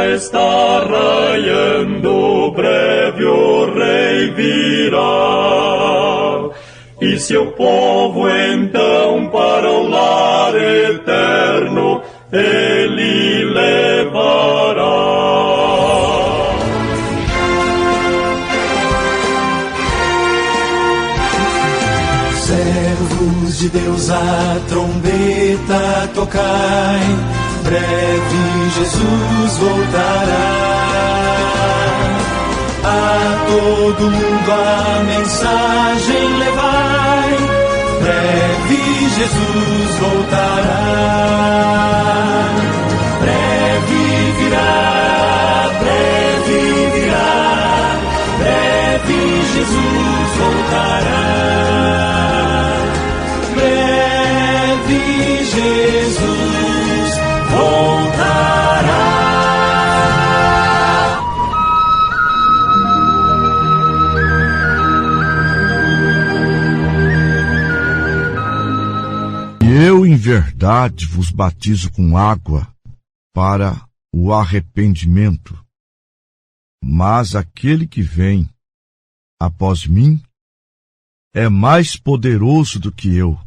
já está raiando, breve o Rei virá. E seu povo então para o lar eterno ele levará. Servos de Deus, a trombeta tocai, breve Jesus voltará. A todo mundo a mensagem levai, breve Jesus voltará. Breve virá, breve virá, breve Jesus voltará. Breve Jesus voltará. Eu, em verdade, vos batizo com água para o arrependimento, mas aquele que vem após mim é mais poderoso do que eu,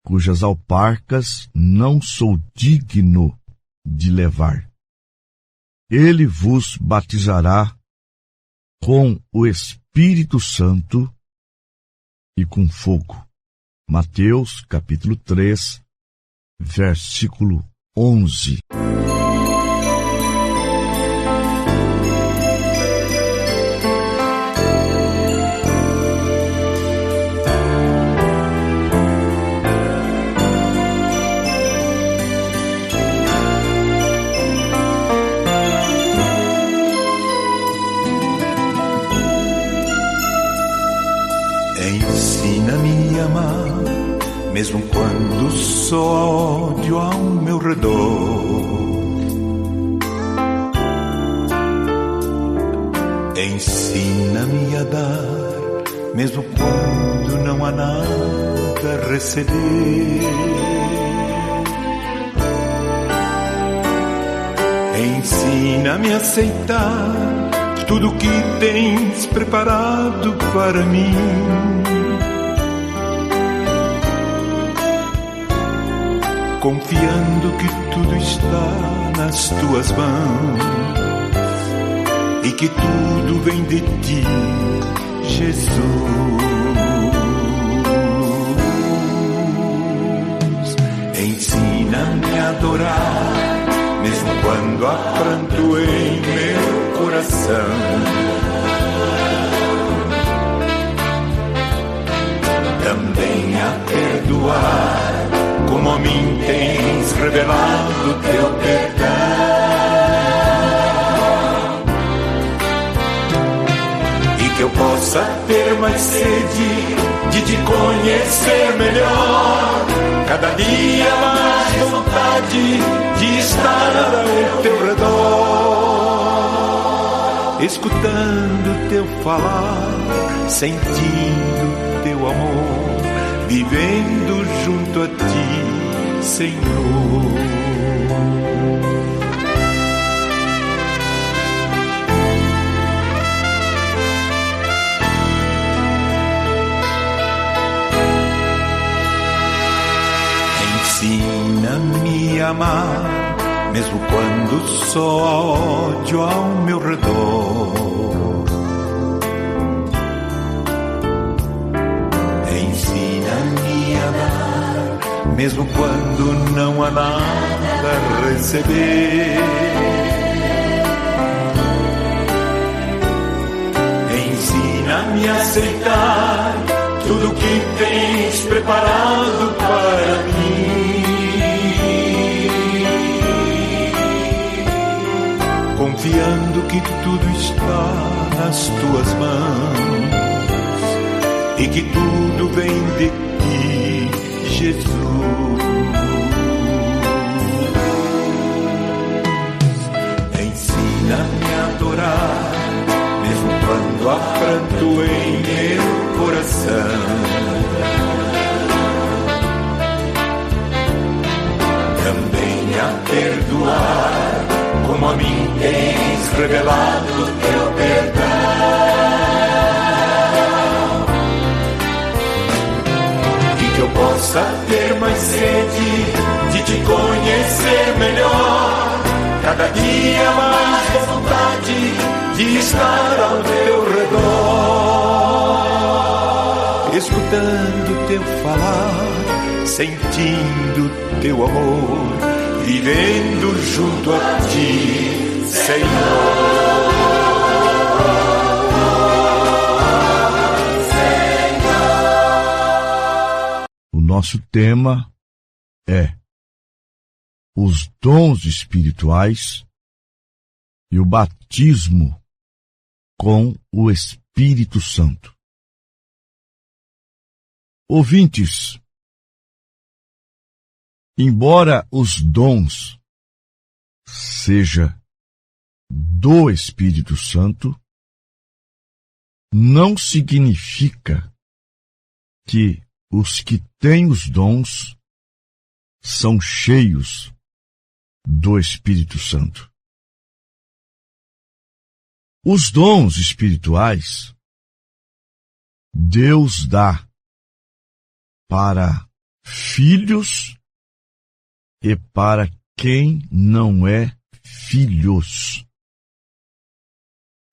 cujas alparcas não sou digno de levar. Ele vos batizará com o Espírito Santo e com fogo. Mateus, capítulo 3, versículo 11. Ensina-me a amar, mesmo quando só ódio ao meu redor. Ensina-me a dar, mesmo quando não há nada a receber. Ensina-me a aceitar tudo o que tens preparado para mim. Confiando que tudo está nas tuas mãos e que tudo vem de ti, Jesus. Ensina-me a adorar, mesmo quando há pranto em meu coração. Também a perdoar, como a mim tens revelado teu perdão. E que eu possa ter mais sede de te conhecer melhor, cada dia mais vontade de estar ao teu redor, escutando teu falar, sentindo teu amor, vivendo junto a ti, Senhor. Ensina-me a amar, mesmo quando só há ódio ao meu redor. Ensina-me a amar, mesmo quando não há nada a receber. Ensina-me a aceitar tudo que tens preparado para mim. Confiando que tudo está nas tuas mãos e que tudo vem de ti, Jesus. Ensina-me a adorar, mesmo quando há pranto em meu coração. Também a perdoar, como a mim tens possa ter mais sede de te conhecer melhor. Cada dia mais vontade de estar ao teu redor, escutando teu falar, sentindo teu amor, vivendo junto a ti, Senhor. O nosso tema é os dons espirituais e o batismo com o Espírito Santo. Ouvintes, embora os dons seja do Espírito Santo, não significa que os que têm os dons são cheios do Espírito Santo. Os dons espirituais Deus dá para filhos e para quem não é filhos.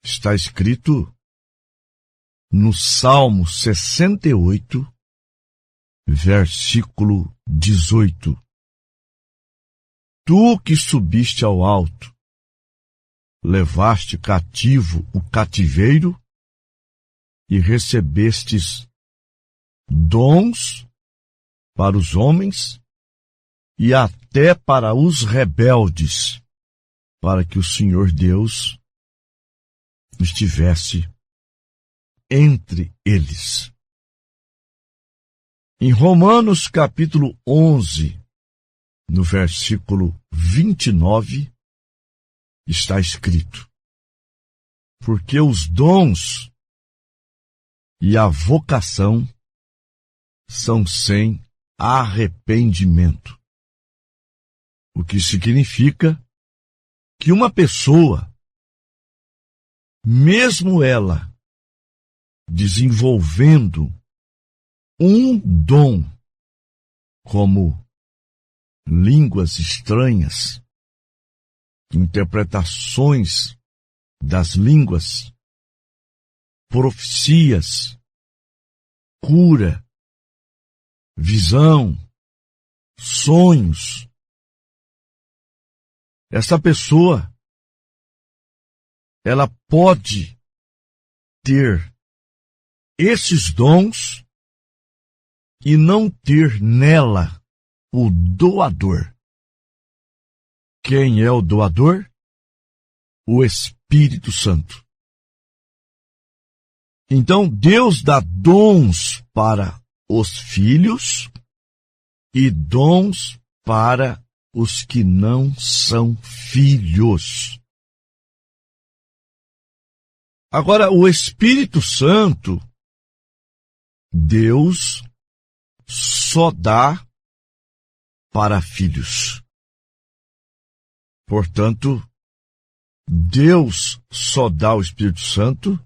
Está escrito no Salmo 68, versículo 18. Tu que subiste ao alto, levaste cativo o cativeiro e recebestes dons para os homens e até para os rebeldes, para que o Senhor Deus estivesse entre eles. Em Romanos capítulo 11, no versículo 29, está escrito: porque os dons e a vocação são sem arrependimento. O que significa que uma pessoa, mesmo ela desenvolvendo um dom, como línguas estranhas, interpretações das línguas, profecias, cura, visão, sonhos. Essa pessoa, ela pode ter esses dons e não ter nela o doador. Quem é o doador? O Espírito Santo. Então, Deus dá dons para os filhos e dons para os que não são filhos. Agora, o Espírito Santo, Deus só dá para filhos. Portanto, Deus só dá o Espírito Santo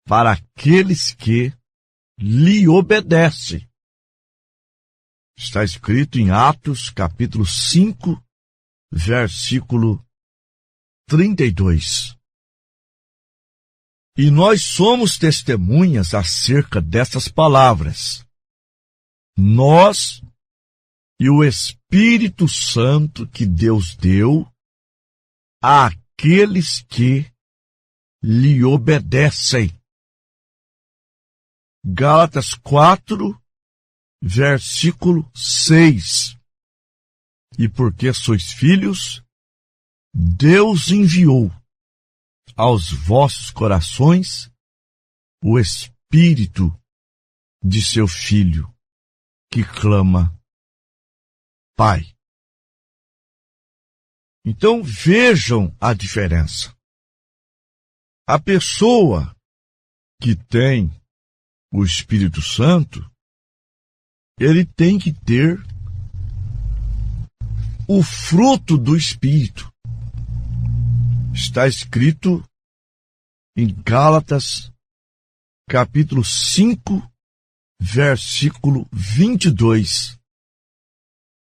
para aqueles que lhe obedecem. Está escrito em Atos, capítulo 5, versículo 32. E nós somos testemunhas acerca dessas palavras. Nós e o Espírito Santo que Deus deu àqueles que lhe obedecem. Gálatas 4, versículo 6. E porque sois filhos, Deus enviou aos vossos corações o Espírito de seu Filho, que clama, Pai. Então vejam a diferença. A pessoa que tem o Espírito Santo, ele tem que ter o fruto do Espírito. Está escrito em Gálatas, capítulo 5, versículo 22.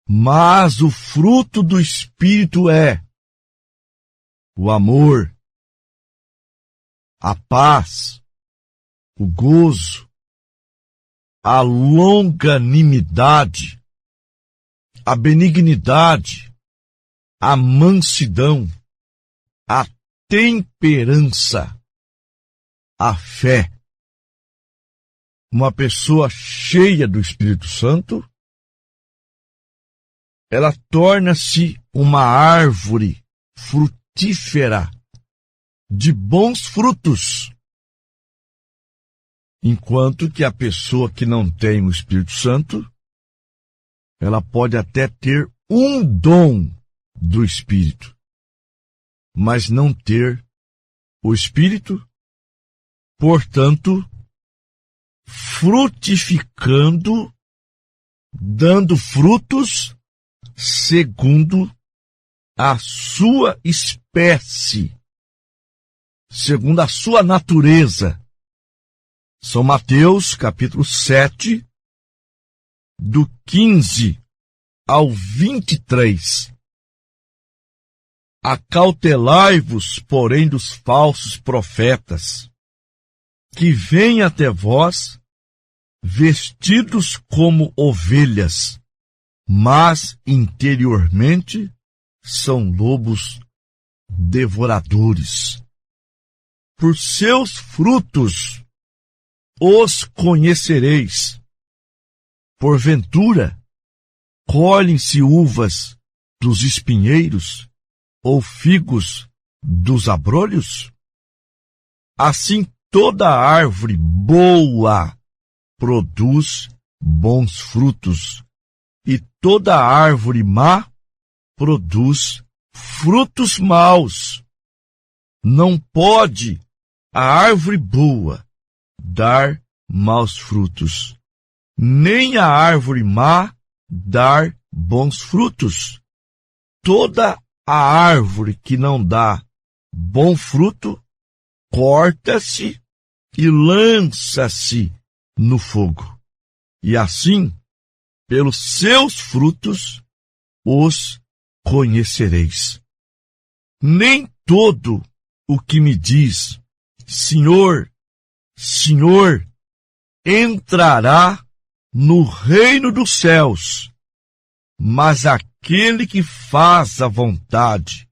Mas o fruto do Espírito é o amor, a paz, o gozo, a longanimidade, a benignidade, a mansidão, a temperança, a fé. Uma pessoa cheia do Espírito Santo, ela torna-se uma árvore frutífera de bons frutos. Enquanto que a pessoa que não tem o Espírito Santo, ela pode até ter um dom do Espírito, mas não ter o Espírito, portanto, frutificando, dando frutos segundo a sua espécie, segundo a sua natureza. São Mateus, capítulo 7, do 15 ao 23. Acautelai-vos, porém, dos falsos profetas, que vêm até vós, vestidos como ovelhas, mas interiormente são lobos devoradores. Por seus frutos os conhecereis. Porventura, colhem-se uvas dos espinheiros ou figos dos abrolhos? Assim, toda árvore boa produz bons frutos, e toda árvore má produz frutos maus. Não pode a árvore boa dar maus frutos, nem a árvore má dar bons frutos. Toda a árvore que não dá bom fruto, corta-se e lança-se no fogo. E assim, pelos seus frutos, os conhecereis. Nem todo o que me diz, Senhor, Senhor, entrará no reino dos céus, mas aquele que faz a vontade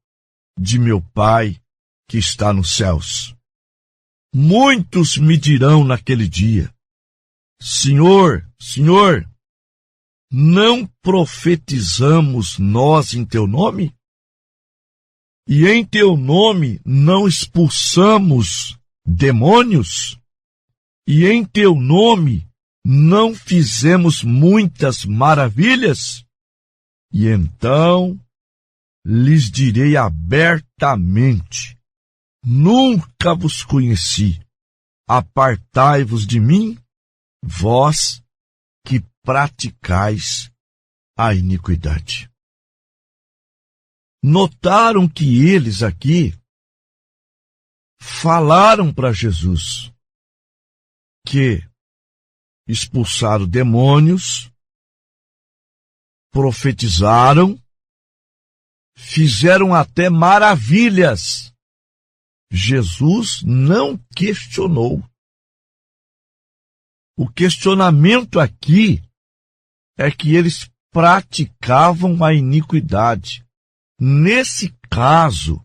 de meu Pai que está nos céus. Muitos me dirão naquele dia, Senhor, Senhor, não profetizamos nós em teu nome? E em teu nome não expulsamos demônios? E em teu nome não fizemos muitas maravilhas? E então lhes direi abertamente, nunca vos conheci. Apartai-vos de mim, vós que praticais a iniquidade. Notaram que eles aqui falaram para Jesus que expulsaram demônios, profetizaram, fizeram até maravilhas. Jesus não questionou. O questionamento aqui é que eles praticavam a iniquidade. Nesse caso,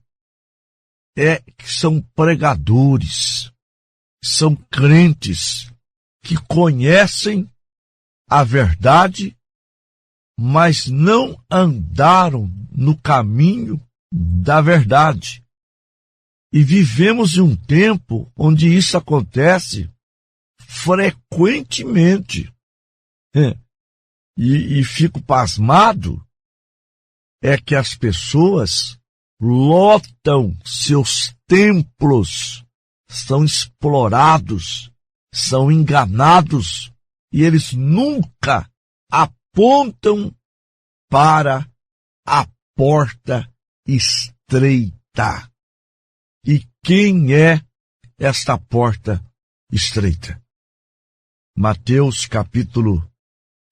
são pregadores, são crentes que conhecem a verdade, mas não andaram no caminho da verdade. E vivemos em um tempo onde isso acontece frequentemente. E fico pasmado, é que as pessoas lotam seus templos, são explorados, são enganados, e eles nunca apontam para a porta estreita. E quem é esta porta estreita? Mateus capítulo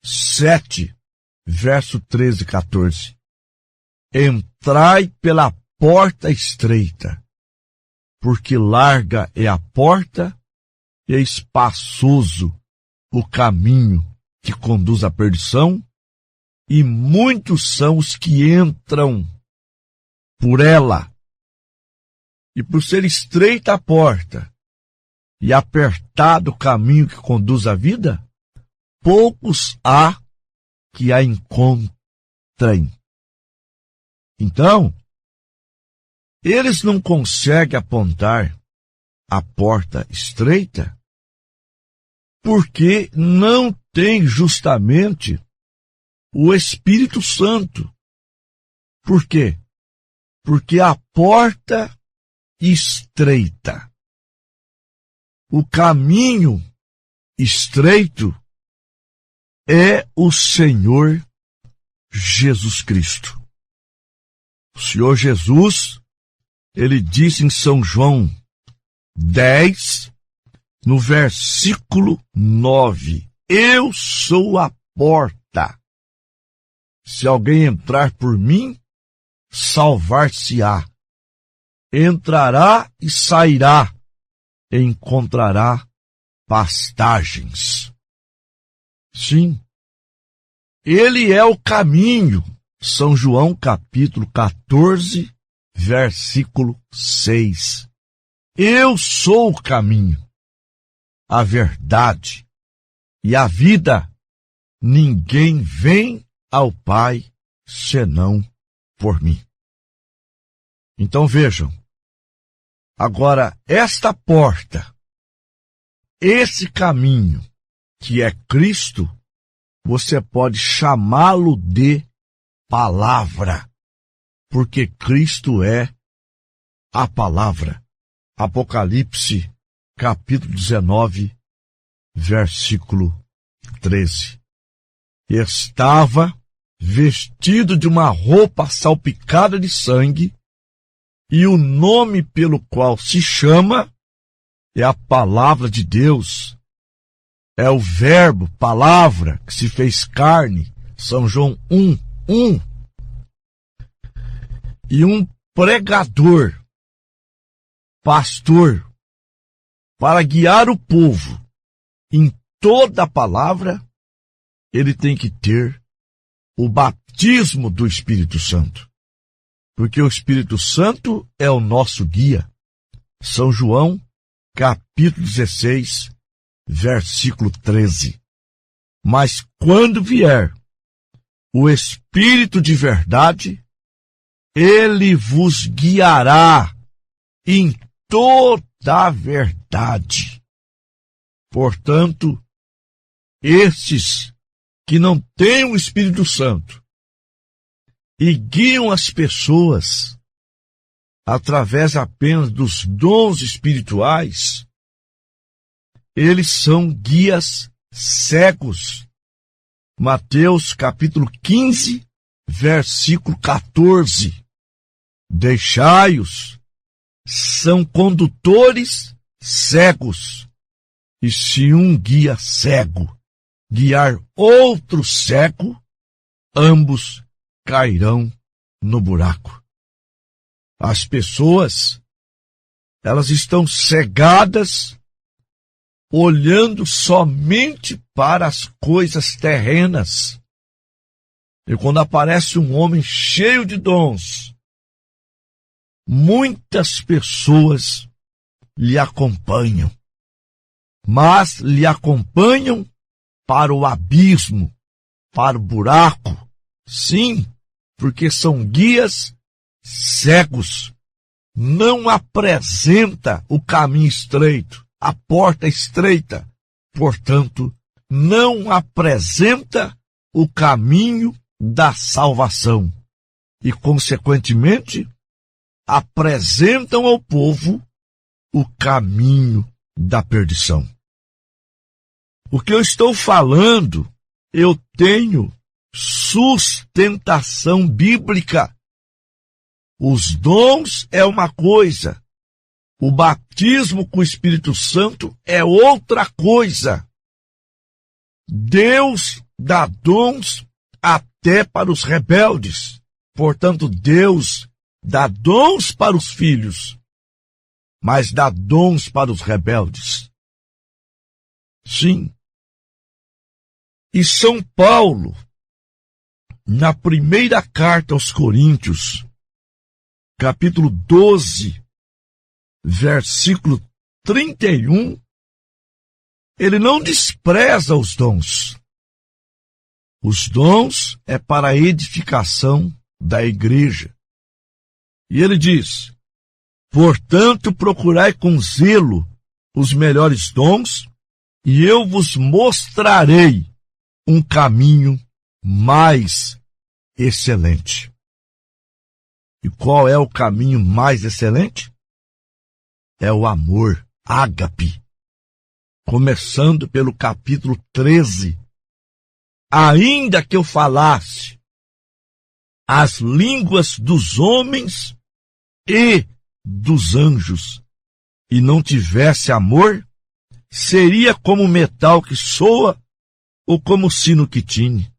7, verso 13 e 14. Entrai pela porta estreita, porque larga é a porta e espaçoso o caminho que conduz à perdição, e muitos são os que entram por ela. E por ser estreita a porta e apertado o caminho que conduz à vida, poucos há que a encontrem. Então, eles não conseguem apontar a porta estreita porque não tem justamente o Espírito Santo. Por quê? Porque a porta estreita, o caminho estreito é o Senhor Jesus Cristo. O Senhor Jesus, ele disse em São João 10, no versículo 9, eu sou a porta. Se alguém entrar por mim, salvar-se-á. Entrará e sairá, e encontrará pastagens. Sim, ele é o caminho. São João capítulo 14, versículo 6. Eu sou o caminho, a verdade e a vida. Ninguém vem ao Pai senão por mim. Então vejam, agora esta porta, esse caminho que é Cristo, você pode chamá-lo de palavra, porque Cristo é a palavra. Apocalipse capítulo 19, versículo 13. Estava vestido de uma roupa salpicada de sangue, e o nome pelo qual se chama é a palavra de Deus. É o verbo, palavra, que se fez carne. São João 1:1. E um pregador, pastor, para guiar o povo em toda a palavra, ele tem que ter o batismo do Espírito Santo. Porque o Espírito Santo é o nosso guia. São João, capítulo 16, versículo 13. Mas quando vier o Espírito de verdade, ele vos guiará em toda a verdade. Portanto, estes que não têm o Espírito Santo e guiam as pessoas através apenas dos dons espirituais, eles são guias cegos. Mateus capítulo 15, versículo 14. Deixai-os, são condutores cegos. E se um guia cego guiar outro cego, ambos cairão no buraco. As pessoas, elas estão cegadas, olhando somente para as coisas terrenas. E quando aparece um homem cheio de dons, muitas pessoas lhe acompanham, mas lhe acompanham para o abismo, para o buraco. Sim, porque são guias cegos. Não apresenta o caminho estreito, a porta estreita. Portanto, não apresenta o caminho da salvação. E, consequentemente, apresentam ao povo o caminho da perdição. O que eu estou falando, eu tenho sustentação bíblica. Os dons é uma coisa, o batismo com o Espírito Santo é outra coisa. Deus dá dons até para os rebeldes. Portanto, Deus dá dons para os filhos, mas dá dons para os rebeldes. Sim. E São Paulo, na primeira carta aos Coríntios, capítulo 12, versículo 31, ele não despreza os dons. Os dons é para a edificação da igreja. E ele diz: portanto, procurai com zelo os melhores dons, e eu vos mostrarei um caminho mais excelente. E qual é o caminho mais excelente? É o amor, ágape. Começando pelo capítulo 13. Ainda que eu falasse as línguas dos homens e dos anjos, e não tivesse amor, seria como metal que soa ou como sino que tine.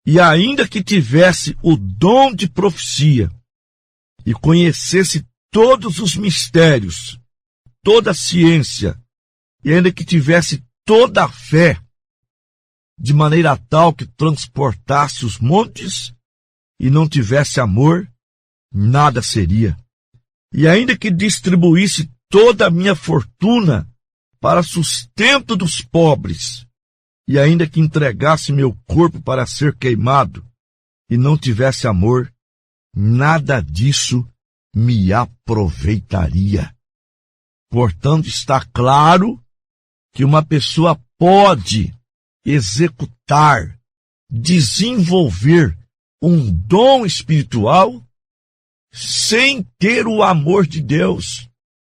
E ainda que tivesse o dom de profecia e conhecesse todos os mistérios, toda a ciência, e ainda que tivesse toda a fé, de maneira tal que transportasse os montes, e não tivesse amor, nada seria. E ainda que distribuísse toda a minha fortuna para sustento dos pobres, e ainda que entregasse meu corpo para ser queimado, e não tivesse amor, nada disso me aproveitaria. Portanto, está claro que uma pessoa pode executar, desenvolver um dom espiritual sem ter o amor de Deus.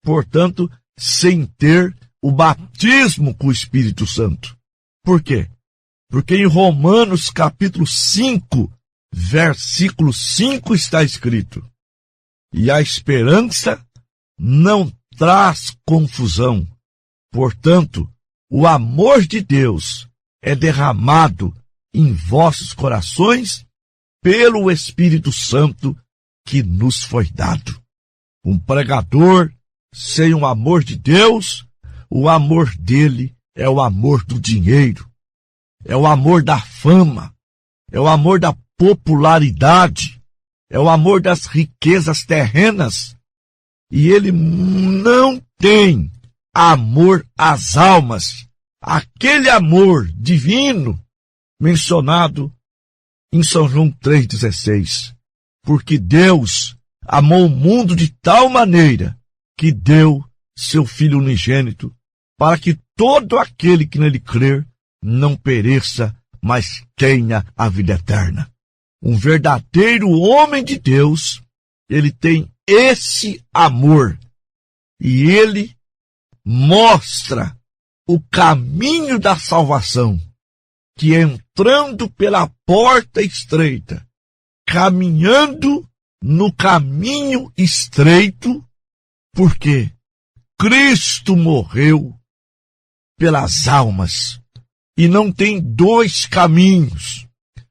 Portanto, sem ter o batismo com o Espírito Santo. Por quê? Porque em Romanos capítulo 5, versículo 5 está escrito: e a esperança não traz confusão. Portanto, o amor de Deus é derramado em vossos corações pelo Espírito Santo que nos foi dado. Um pregador sem o amor de Deus, o amor dele é o amor do dinheiro, é o amor da fama, é o amor da popularidade, é o amor das riquezas terrenas. E ele não tem amor às almas, aquele amor divino mencionado em São João 3,16. Porque Deus amou o mundo de tal maneira que deu seu Filho unigênito, para que todo aquele que nele crer não pereça, mas tenha a vida eterna. Um verdadeiro homem de Deus, ele tem esse amor, e ele mostra o caminho da salvação, que entrando pela porta estreita, caminhando no caminho estreito, porque Cristo morreu pelas almas, e não tem dois caminhos,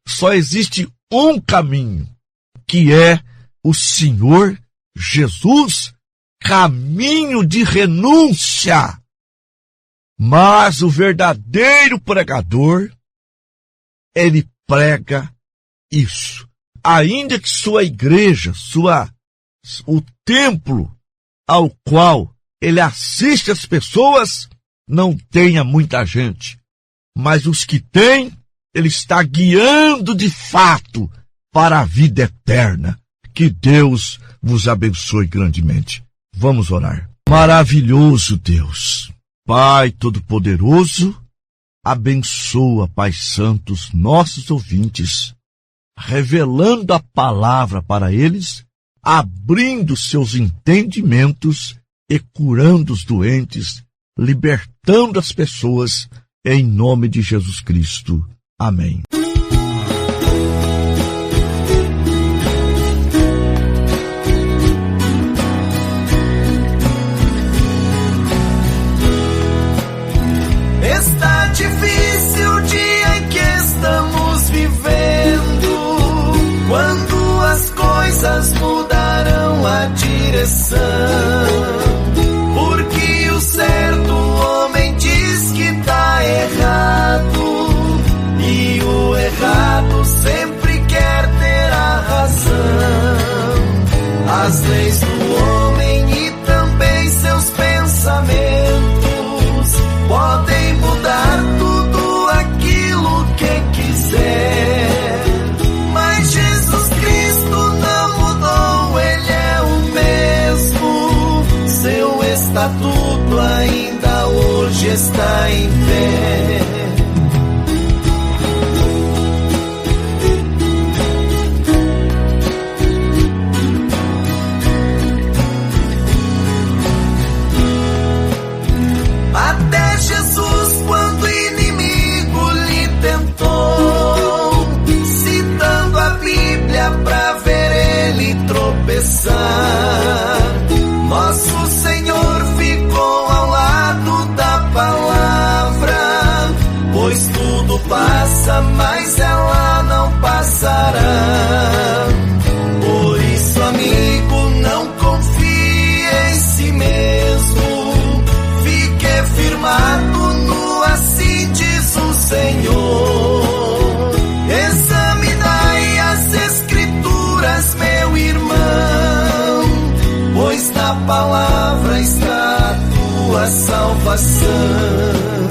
só existe um caminho, que é o Senhor Jesus, caminho de renúncia. Mas o verdadeiro pregador, ele prega isso. Ainda que sua igreja, o templo ao qual ele assiste as pessoas, não tenha muita gente. Mas os que têm, ele está guiando de fato para a vida eterna. Que Deus vos abençoe grandemente. Vamos orar. Maravilhoso Deus, Pai Todo-Poderoso, abençoa, Pai Santo, os nossos ouvintes, revelando a palavra para eles, abrindo seus entendimentos e curando os doentes, libertando as pessoas, em nome de Jesus Cristo. Amém. Está difícil as leis do homem e também seus pensamentos podem mudar tudo aquilo que quiser. Mas Jesus Cristo não mudou, Ele é o mesmo. Seu estatuto ainda hoje está em pé. Até Jesus, quando inimigo lhe tentou, citando a Bíblia pra ver ele tropeçar, nosso Senhor ficou ao lado da palavra, pois tudo passa, mas ela não passará. Por isso, amigo, não confie em si mesmo, firmado no assim diz o Senhor. Examinai as Escrituras, meu irmão, pois na palavra está a tua salvação.